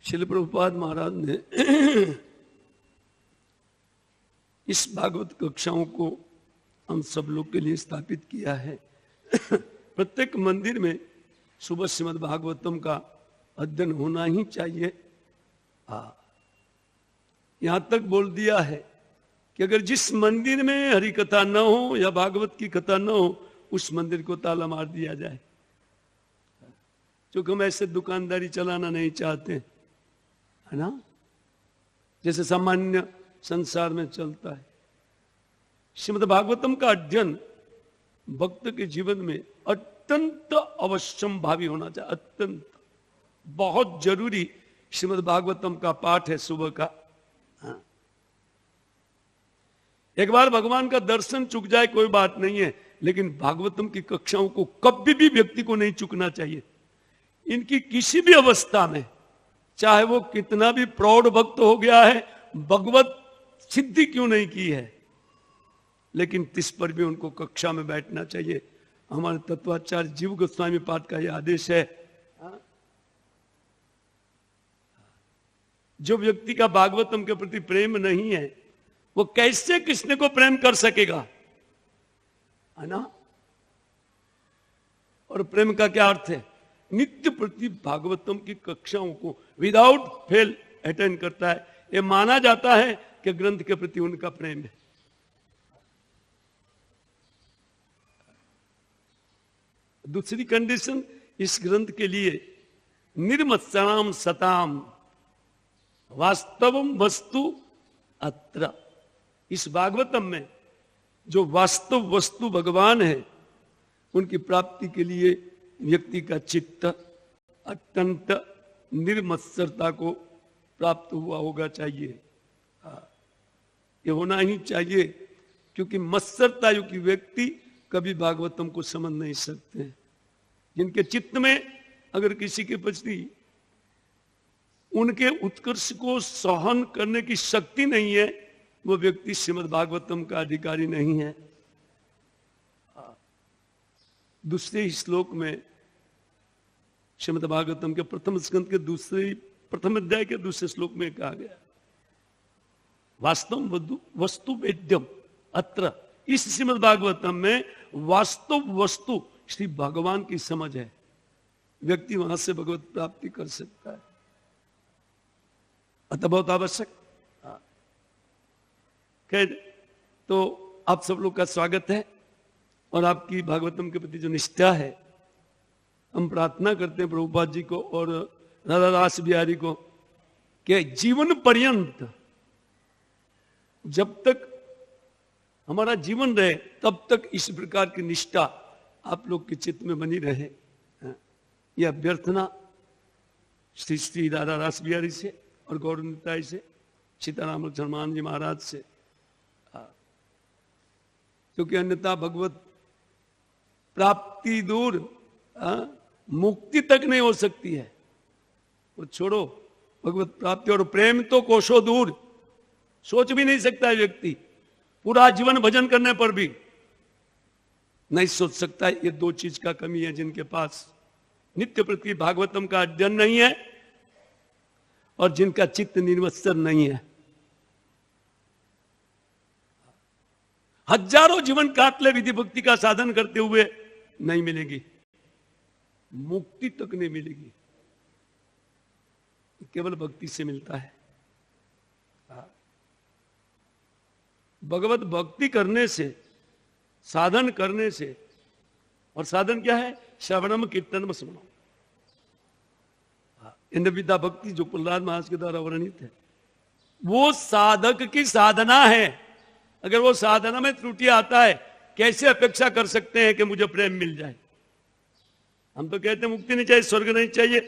श्रील प्रभुपाद महाराज ने इस भागवत कक्षाओं को हम सब लोग के लिए स्थापित किया है। प्रत्येक मंदिर में सुबह श्रीमद् भागवतम का अध्ययन होना ही चाहिए। यहां तक बोल दिया है कि अगर जिस मंदिर में हरि कथा न हो या भागवत की कथा न हो उस मंदिर को ताला मार दिया जाए, क्योंकि हम ऐसे दुकानदारी चलाना नहीं चाहते, है ना, जैसे सामान्य संसार में चलता है। श्रीमद् भागवतम का अध्ययन भक्त के जीवन में अत्यंत अवश्यम भावी होना चाहिए। अत्यंत बहुत जरूरी श्रीमद् भागवतम का पाठ है सुबह का। हाँ। एक बार भगवान का दर्शन चूक जाए कोई बात नहीं है, लेकिन भागवतम की कक्षाओं को कभी भी व्यक्ति को नहीं चूकना चाहिए। इनकी किसी भी अवस्था में, चाहे वो कितना भी प्रौढ़ भक्त हो गया है, भगवत सिद्धि क्यों नहीं की है, लेकिन तिस पर भी उनको कक्षा में बैठना चाहिए। हमारे तत्वाचार्य जीव गोस्वामी पाद का यह आदेश है। जो व्यक्ति का भागवतम के प्रति प्रेम नहीं है, वो कैसे कृष्ण को प्रेम कर सकेगा, है ना। और प्रेम का क्या अर्थ है? नित्य प्रति भागवतम की कक्षाओं को विदाउट फेल अटेंड करता है। यह माना जाता है कि ग्रंथ के प्रति उनका प्रेम है। दूसरी कंडीशन इस ग्रंथ के लिए निर्मत्सराम सताम वास्तवम वस्तु अत्र। इस भागवतम में जो वास्तव वस्तु भगवान है, उनकी प्राप्ति के लिए व्यक्ति का चित्त अत्यंत निर्मत्सरता को प्राप्त हुआ होगा चाहिए। ये होना ही चाहिए, क्योंकि मत्सरता युक्त व्यक्ति कभी भागवतम को समझ नहीं सकते। जिनके चित्त में अगर किसी के प्रति उनके उत्कर्ष को सहन करने की शक्ति नहीं है, वो व्यक्ति श्रीमद् भागवतम का अधिकारी नहीं है। दूसरे श्लोक में श्रीमद् भागवतम के प्रथम स्कंद के प्रथम अध्याय के दूसरे श्लोक में कहा गया, वास्तव वस्तु वेद्यम अत्र। इस श्रीमद् भागवतम में वास्तव वस्तु श्री भगवान की समझ है। व्यक्ति वहां से भगवत प्राप्ति कर सकता है, अतः बहुत आवश्यक। खैर, तो आप सब लोग का स्वागत है और आपकी भागवतम के प्रति जो निष्ठा है, हम प्रार्थना करते हैं प्रभुपाद जी को और राधा दास बिहारी को कि जीवन पर्यंत, जब तक हमारा जीवन रहे तब तक इस प्रकार की निष्ठा आप लोग के चित्त में बनी रहे। यह अभ्यर्थना श्री श्री राधा दास बिहारी से और गौरनिताई से, सीताराम लक्ष्मण जी महाराज से, क्योंकि अन्यथा भगवत प्राप्ति दूर, मुक्ति तक नहीं हो सकती है। और छोड़ो भगवत प्राप्ति और प्रेम तो कोशों दूर, सोच भी नहीं सकता है व्यक्ति। पूरा जीवन भजन करने पर भी नहीं सोच सकता है। ये दो चीज का कमी है जिनके पास नित्य प्रति भागवतम का अध्ययन नहीं है और जिनका चित्त निर्मत्सर नहीं है। हजारों जीवन काट ले विधि भक्ति का साधन करते हुए नहीं मिलेगी, मुक्ति तक नहीं मिलेगी। केवल भक्ति से मिलता है। भगवत भक्ति करने से, साधन करने से, और साधन क्या है? श्रवणम कीर्तनम स्मरणम। विद्या भक्ति जो प्रहलाद महाराज के द्वारा वर्णित है, वो साधक की साधना है। अगर वो साधना में त्रुटि आता है, कैसे अपेक्षा कर सकते हैं कि मुझे प्रेम मिल जाए? हम तो कहते हैं मुक्ति नहीं चाहिए, स्वर्ग नहीं चाहिए,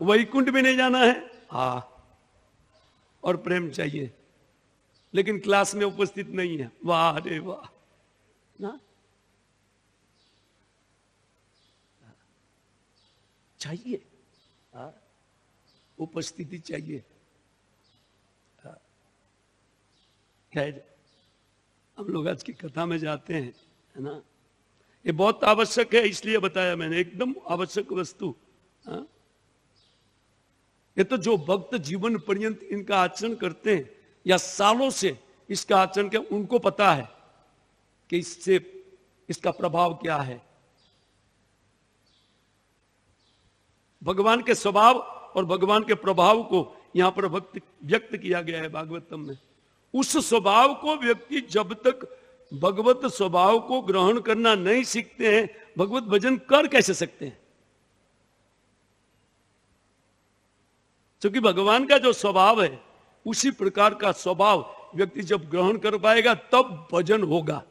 वैकुंठ भी नहीं जाना है, और प्रेम चाहिए, लेकिन क्लास में उपस्थित नहीं है। वाह रे वाह ना, चाहिए, उपस्थिति चाहिए। खैर, हम लोग आज की कथा में जाते हैं, है ना। ये बहुत आवश्यक है, इसलिए बताया मैंने, एकदम आवश्यक वस्तु। ये तो जो भक्त जीवन पर्यंत इनका आचरण करते हैं या सालों से इसका आचरण के, उनको पता है कि इससे इसका प्रभाव क्या है। भगवान के स्वभाव और भगवान के प्रभाव को यहां पर व्यक्त किया गया है भागवतम में। उस स्वभाव को व्यक्ति जब तक भगवत स्वभाव को ग्रहण करना नहीं सीखते हैं, भगवत भजन कर कैसे सकते हैं? क्योंकि भगवान का जो स्वभाव है उसी प्रकार का स्वभाव व्यक्ति जब ग्रहण कर पाएगा तब भजन होगा।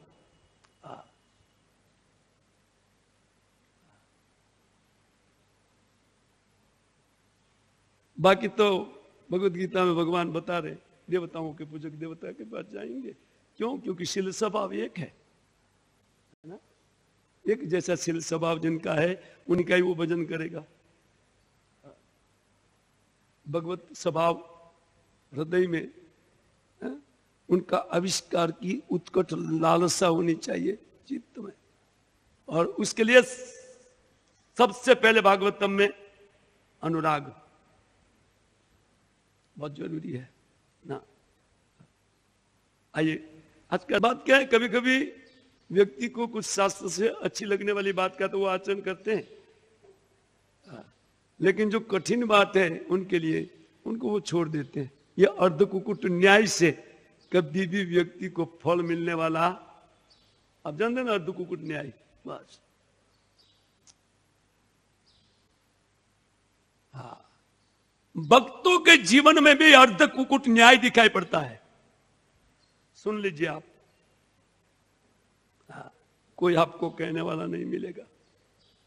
बाकी तो भगवत गीता में भगवान बता रहे देवताओं के पूजक देवता के पास जाएंगे। क्यों? क्योंकि शील स्वभाव एक है ना, एक जैसा शील स्वभाव जिनका है उनका ही वो भजन करेगा। भगवत स्वभाव हृदय में उनका आविष्कार की उत्कट लालसा होनी चाहिए चित्त में, और उसके लिए सबसे पहले भागवतम में अनुराग बहुत जरूरी है ना। आइए, आज का बात क्या है, कभी कभी व्यक्ति को कुछ शास्त्र से अच्छी लगने वाली बात का तो वो आचरण करते हैं, लेकिन जो कठिन बात है उनके लिए उनको वो छोड़ देते हैं। ये अर्धकुकुट न्याय से कभी भी व्यक्ति को फल मिलने वाला, आप जानते हैं ना अर्धकुकुट न्याय, बस हाँ, भक्तों के जीवन में भी अर्धकुकुट न्याय दिखाई पड़ता है। सुन लीजिए आप, हाँ, कोई आपको कहने वाला नहीं मिलेगा।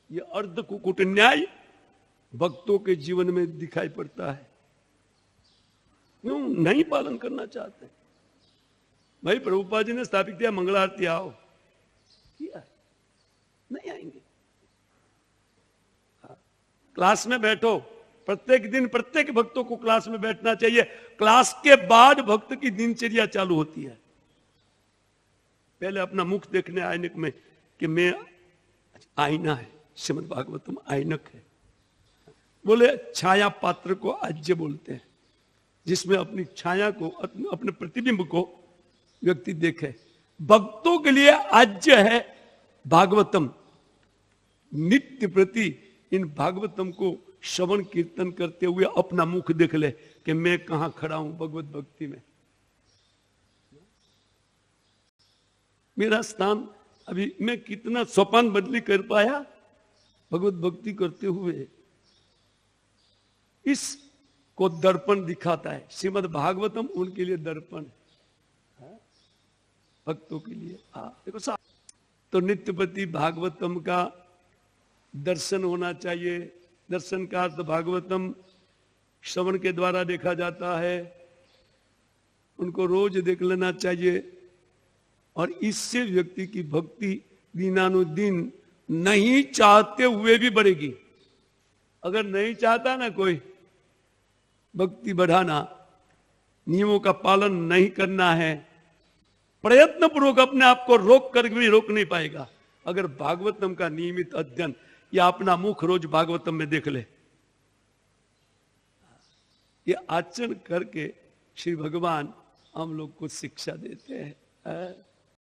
ये अर्धकुकुट न्याय भक्तों के जीवन में दिखाई पड़ता है। क्यों नहीं पालन करना चाहते? भाई प्रभुपाद जी ने स्थापित किया मंगल आरती, आओ, किया नहीं आएंगे। क्लास में बैठो, प्रत्येक दिन प्रत्येक भक्तों को क्लास में बैठना चाहिए। क्लास के बाद भक्त की दिनचर्या चालू होती है। पहले अपना मुख देखने आईनक में कि मैं, आईना है, श्रीमद् भागवतम आईनक है। बोले छाया पात्र को आज्य बोलते हैं, जिसमें अपनी छाया को, अपने प्रतिबिंब को व्यक्ति देखे। भक्तों के लिए आज्य है भागवतम। नित्य प्रति इन भागवतम को श्रवण कीर्तन करते हुए अपना मुख देख ले कि मैं कहां खड़ा हूं भगवत भक्ति में। मेरा स्थान अभी, मैं कितना सोपान बदली कर पाया भगवत भक्ति करते हुए। इस को दर्पण दिखाता है श्रीमद् भागवतम, उनके लिए दर्पण है, भक्तों के लिए। देखो साहब, तो नित्यपति भागवतम का दर्शन होना चाहिए। दर्शन का अर्थ भागवतम श्रवण के द्वारा देखा जाता है, उनको रोज देख लेना चाहिए, और इससे व्यक्ति की भक्ति दिनानुदिन नहीं चाहते हुए भी बढ़ेगी। अगर नहीं चाहता ना कोई भक्ति बढ़ाना, नियमों का पालन नहीं करना है, प्रयत्न पूर्वक अपने आप को रोक कर भी रोक नहीं पाएगा। अगर भागवतम का नियमित अध्ययन या अपना मुख रोज भागवतम में देख ले, ये आचरण करके श्री भगवान हम लोग को शिक्षा देते हैं।